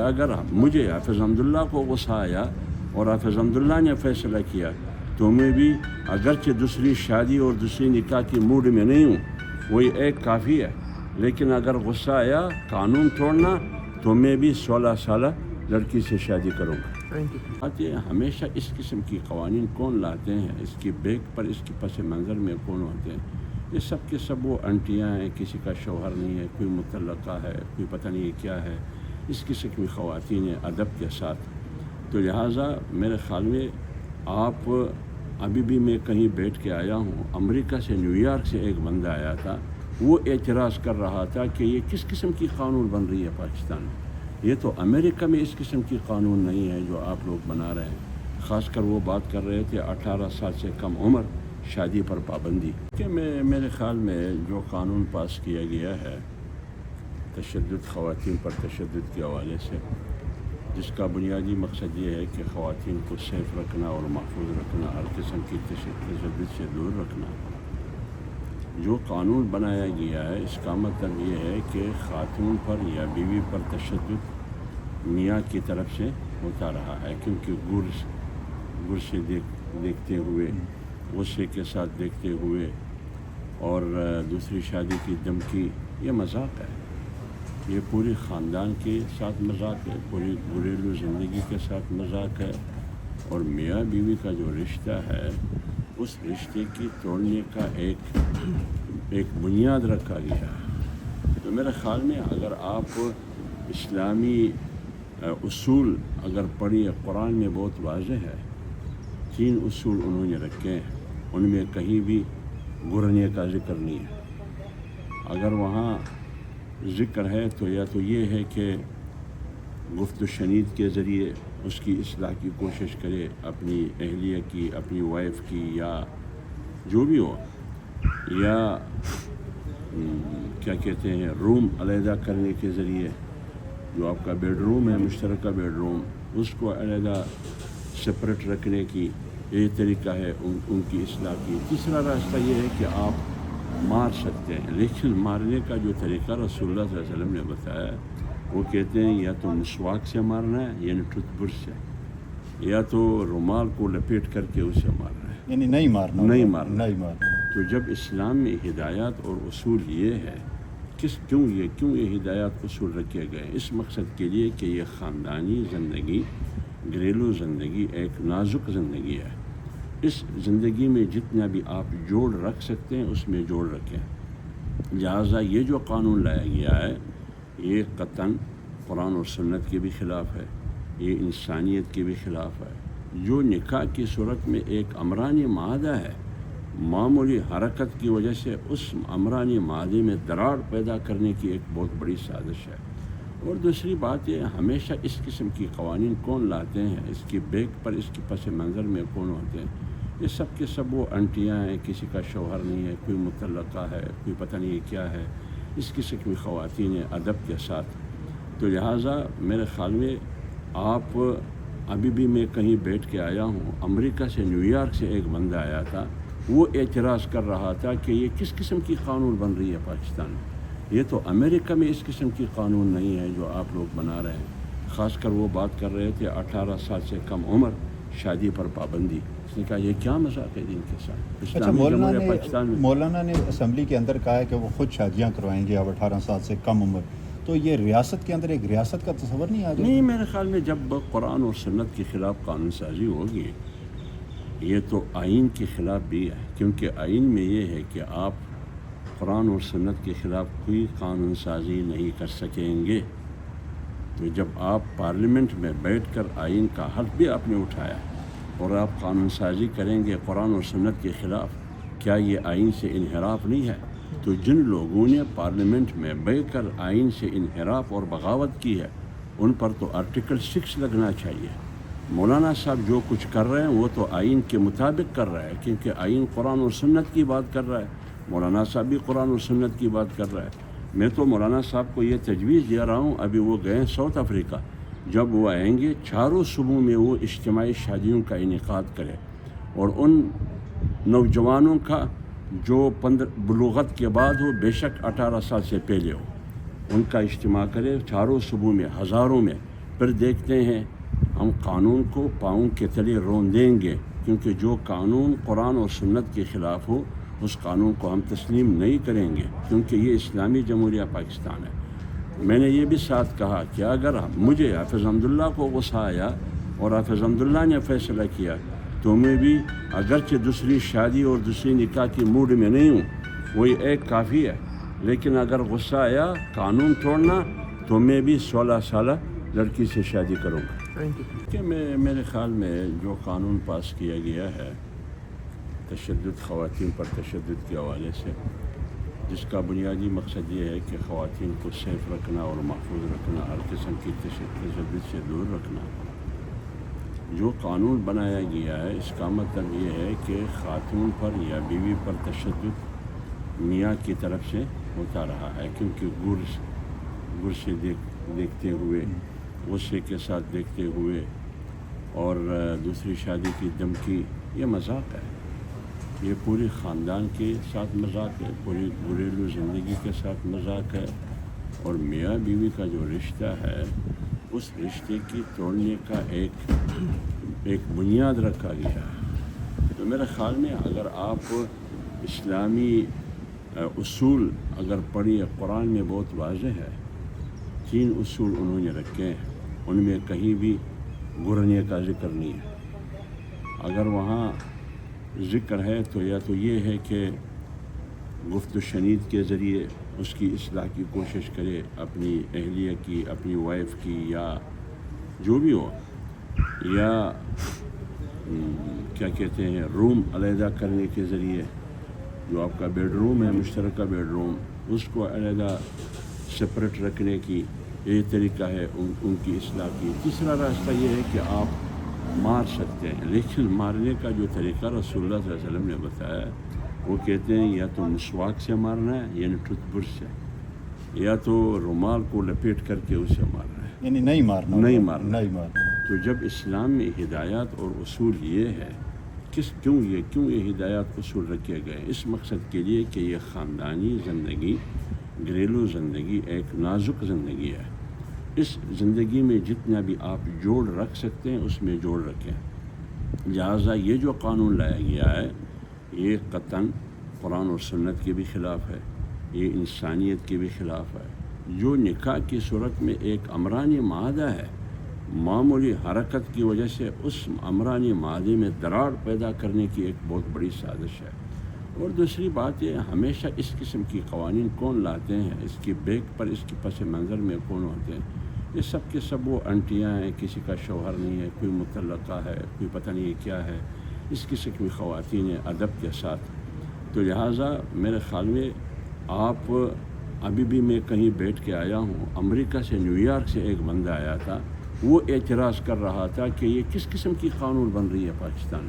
اگر مجھے حافظ حمداللہ کو غصہ آیا اور حافظ حمداللہ نے فیصلہ کیا تو میں بھی اگرچہ دوسری شادی اور دوسری نکاح کی موڈ میں نہیں ہوں، وہی ایک کافی ہے، لیکن اگر غصہ آیا قانون توڑنا تو میں بھی 16 سالہ لڑکی سے شادی کروں گا۔ ہمیشہ اس قسم کی قوانین کون لاتے ہیں، اس کی بیک پر اس کے پس منظر میں کون ہوتے ہیں؟ یہ سب کے سب وہ انٹیاں ہیں، کسی کا شوہر نہیں ہے، کوئی مطلقہ ہے، کوئی پتہ نہیں کیا ہے، اس قسم کی خواتین ہیں ادب کے ساتھ۔ تو لہٰذا میرے خیال میں آپ ابھی بھی میں کہیں بیٹھ کے آیا ہوں، امریکہ سے نیو یارک سے ایک بندہ آیا تھا، وہ اعتراض کر رہا تھا کہ یہ کس قسم کی قانون بن رہی ہے پاکستان میں، یہ تو امریکہ میں اس قسم کی قانون نہیں ہے جو آپ لوگ بنا رہے ہیں۔ خاص کر وہ بات کر رہے تھے 18 سال سے کم عمر شادی پر پابندی کہ میرے خیال میں جو قانون پاس کیا گیا ہے تشدد، خواتین پر تشدد کے حوالے سے، جس کا بنیادی مقصد یہ ہے کہ خواتین کو سیف رکھنا اور محفوظ رکھنا، ہر قسم کی تشدد سے دور رکھنا، جو قانون بنایا گیا ہے اس کا مطلب یہ ہے کہ خاتون پر یا بیوی پر تشدد میاں کی طرف سے ہوتا رہا ہے، کیونکہ گر سے دیکھتے ہوئے، غصے کے ساتھ دیکھتے ہوئے اور دوسری شادی کی دھمکی، یہ مذاق ہے، یہ پوری خاندان کے ساتھ مذاق ہے، پوری گھریلو زندگی کے ساتھ مذاق ہے، اور میاں بیوی کا جو رشتہ ہے اس رشتے کی توڑنے کا ایک بنیاد رکھا گیا ہے۔ تو میرے خیال میں اگر آپ اسلامی اصول اگر پڑھیے، قرآن میں بہت واضح ہے، 3 اصول انہوں نے رکھے ہیں، ان میں کہیں بھی گرنے کا ذکر نہیں ہے۔ اگر وہاں ذکر ہے تو یا تو یہ ہے کہ گفت و شنید کے ذریعے اس کی اصلاح کی کوشش کرے، اپنی اہلیہ کی، اپنی وائف کی، یا جو بھی ہو، یا کیا کہتے ہیں روم علیحدہ کرنے کے ذریعے، جو آپ کا بیڈ روم ہے، مشترکہ بیڈ روم، اس کو علیحدہ سپریٹ رکھنے کی یہ طریقہ ہے ان کی اصلاح کی۔ تیسرا راستہ یہ ہے کہ آپ مار سکتے ہیں، لیکن مارنے کا جو طریقہ رسول اللہ صلی اللہ علیہ وسلم نے بتایا، وہ کہتے ہیں یا تو مسواک سے مارنا ہے، یعنی ٹوتھ برش سے، یا تو رومال کو لپیٹ کر کے اسے مارنا ہے، یعنی نہیں مارنا۔ تو جب اسلام میں ہدایات اور اصول یہ ہے، کیوں یہ ہدایات اصول رکھے گئے؟ اس مقصد کے لیے کہ یہ خاندانی زندگی، گھریلو زندگی ایک نازک زندگی ہے، اس زندگی میں جتنا بھی آپ جوڑ رکھ سکتے ہیں اس میں جوڑ رکھیں۔ لہٰذا یہ جو قانون لایا گیا ہے یہ قطعاً قرآن اور سنت کے بھی خلاف ہے، یہ انسانیت کے بھی خلاف ہے۔ جو نکاح کی صورت میں ایک عمرانی معاہدہ ہے، معمولی حرکت کی وجہ سے اس عمرانی معاہدے میں دراڑ پیدا کرنے کی ایک بہت بڑی سازش ہے۔ اور دوسری بات یہ، ہمیشہ اس قسم کی قوانین کون لاتے ہیں، اس کی بیک پر اس کے پس منظر میں کون ہوتے ہیں؟ یہ سب کے سب وہ انٹیاں ہیں، کسی کا شوہر نہیں ہے، کوئی مطلقہ ہے، کوئی پتہ نہیں کیا ہے، اس قسم کی خواتین ہیں ادب کے ساتھ۔ تو لہٰذا میرے خیال میں آپ ابھی بھی میں کہیں بیٹھ کے آیا ہوں، امریکہ سے نیو یارک سے ایک بندہ آیا تھا، وہ اعتراض کر رہا تھا کہ یہ کس قسم کی قانون بن رہی ہے پاکستان میں، یہ تو امریکہ میں اس قسم کی قانون نہیں ہے جو آپ لوگ بنا رہے ہیں۔ خاص کر وہ بات کر رہے تھے 18 سال سے کم عمر شادی پر پابندی۔ اس نے کہا یہ کیا مذاق ہے دین کے ساتھ؟ اسلامی جمہوریہ پاکستان میں مولانا نے اسمبلی کے اندر کہا ہے کہ وہ خود شادیاں کروائیں گے اب 18 سال سے کم عمر، تو یہ ریاست کے اندر ایک ریاست کا تصور نہیں آ جائے؟ نہیں، میرے خیال میں جب قرآن اور سنت کے خلاف قانون سازی ہوگی، یہ تو آئین کے خلاف بھی ہے، کیونکہ آئین میں یہ ہے کہ آپ قرآن اور سنت کے خلاف کوئی قانون سازی نہیں کر سکیں گے۔ تو جب آپ پارلیمنٹ میں بیٹھ کر آئین کا حلف بھی آپ نے اٹھایا اور آپ قانون سازی کریں گے قرآن اور سنت کے خلاف، کیا یہ آئین سے انحراف نہیں ہے؟ تو جن لوگوں نے پارلیمنٹ میں بیٹھ کر آئین سے انحراف اور بغاوت کی ہے ان پر تو آرٹیکل 6 لگنا چاہیے۔ مولانا صاحب جو کچھ کر رہے ہیں وہ تو آئین کے مطابق کر رہے ہیں، کیونکہ آئین قرآن اور سنت کی بات کر رہا ہے، مولانا صاحب بھی قرآن اور سنت کی بات کر رہا ہے۔ میں تو مولانا صاحب کو یہ تجویز دے رہا ہوں، ابھی وہ گئے ساؤتھ افریقہ، جب وہ آئیں گے چاروں صوبوں میں وہ اجتماعی شادیوں کا انعقاد کرے، اور ان نوجوانوں کا جو بلوغت کے بعد ہو، بے شک 18 سال سے پہلے ہو، ان کا اجتماع کرے چاروں صوبوں میں، ہزاروں میں، پھر دیکھتے ہیں ہم قانون کو پاؤں کے تلے رون دیں گے، کیونکہ جو قانون قرآن اور سنت کے خلاف ہو اس قانون کو ہم تسلیم نہیں کریں گے، کیونکہ یہ اسلامی جمہوریہ پاکستان ہے۔ میں نے یہ بھی ساتھ کہا کہ اگر مجھے حافظ حمداللہ کو غصہ آیا اور حافظ حمداللہ نے فیصلہ کیا تو میں بھی اگرچہ دوسری شادی اور دوسری نکاح کی موڈ میں نہیں ہوں، وہی ایک کافی ہے، لیکن اگر غصہ آیا قانون توڑنا تو میں بھی 16 سالہ لڑکی سے شادی کروں گا۔ کہ میرے خیال میں جو قانون پاس کیا گیا ہے تشدد، خواتین پر تشدد کے حوالے سے، جس کا بنیادی مقصد یہ ہے کہ خواتین کو سیف رکھنا اور محفوظ رکھنا، ہر قسم کی تشدد سے دور رکھنا، جو قانون بنایا گیا ہے اس کا مطلب یہ ہے کہ خاتون پر یا بیوی پر تشدد میاں کی طرف سے ہوتا رہا ہے، کیونکہ گر سے دیکھتے ہوئے، غصے کے ساتھ دیکھتے ہوئے اور دوسری شادی کی دھمکی، یہ مذاق ہے، یہ پوری خاندان کے ساتھ مذاق ہے، پوری گھریلو زندگی کے ساتھ مذاق ہے، اور میاں بیوی کا جو رشتہ ہے اس رشتے کی توڑنے کا ایک بنیاد رکھا گیا ہے۔ تو میرے خیال میں اگر آپ اسلامی اصول اگر پڑھیے، قرآن میں بہت واضح ہے، 3 اصول انہوں نے رکھے ہیں، ان میں کہیں بھی گرنے کا ذکر نہیں ہے۔ اگر وہاں ذکر ہے تو یا تو یہ ہے کہ گفت و شنید کے ذریعے اس کی اصلاح کی کوشش کرے، اپنی اہلیہ کی، اپنی وائف کی، یا جو بھی ہو، یا کیا کہتے ہیں روم علیحدہ کرنے کے ذریعے، جو آپ کا بیڈ روم ہے، مشترکہ بیڈ روم، اس کو علیحدہ سپریٹ رکھنے کی یہ طریقہ ہے ان کی اصلاح کی۔ تیسرا راستہ یہ ہے کہ آپ مار سکتے ہیں، لیکن مارنے کا جو طریقہ رسول اللہ صلی اللہ علیہ وسلم نے بتایا ہے وہ کہتے ہیں یا تو مسواک سے مارنا ہے، یعنی ٹوتھ برش سے، یا تو رومال کو لپیٹ کر کے اسے مارنا ہے، یعنی نہیں مارنا۔ تو جب اسلام میں ہدایات اور اصول یہ ہے، کیوں یہ ہدایات اصول رکھے گئے؟ اس مقصد کے لیے کہ یہ خاندانی زندگی، گھریلو زندگی ایک نازک زندگی ہے، اس زندگی میں جتنا بھی آپ جوڑ رکھ سکتے ہیں اس میں جوڑ رکھیں۔ لہٰذا یہ جو قانون لایا گیا ہے یہ قطعاً قرآن اور سنت کے بھی خلاف ہے، یہ انسانیت کے بھی خلاف ہے۔ جو نکاح کی صورت میں ایک امرانی معاہدہ ہے، معمولی حرکت کی وجہ سے اس امرانی معاہدے میں دراڑ پیدا کرنے کی ایک بہت بڑی سازش ہے۔ اور دوسری بات یہ، ہمیشہ اس قسم کی قوانین کون لاتے ہیں، اس کی بیک پر، اس کے پس منظر میں کون ہوتے ہیں؟ یہ سب کے سب وہ انٹیاں ہیں، کسی کا شوہر نہیں ہے، کوئی مطلقہ ہے، کوئی پتہ نہیں کیا ہے، اس قسم کی خواتین ادب کے ساتھ۔ تو لہٰذا میرے خیال میں آپ ابھی بھی میں کہیں بیٹھ کے آیا ہوں، امریکہ سے، نیو یارک سے ایک بندہ آیا تھا، وہ اعتراض کر رہا تھا کہ یہ کس قسم کی قانون بن رہی ہے پاکستان میں۔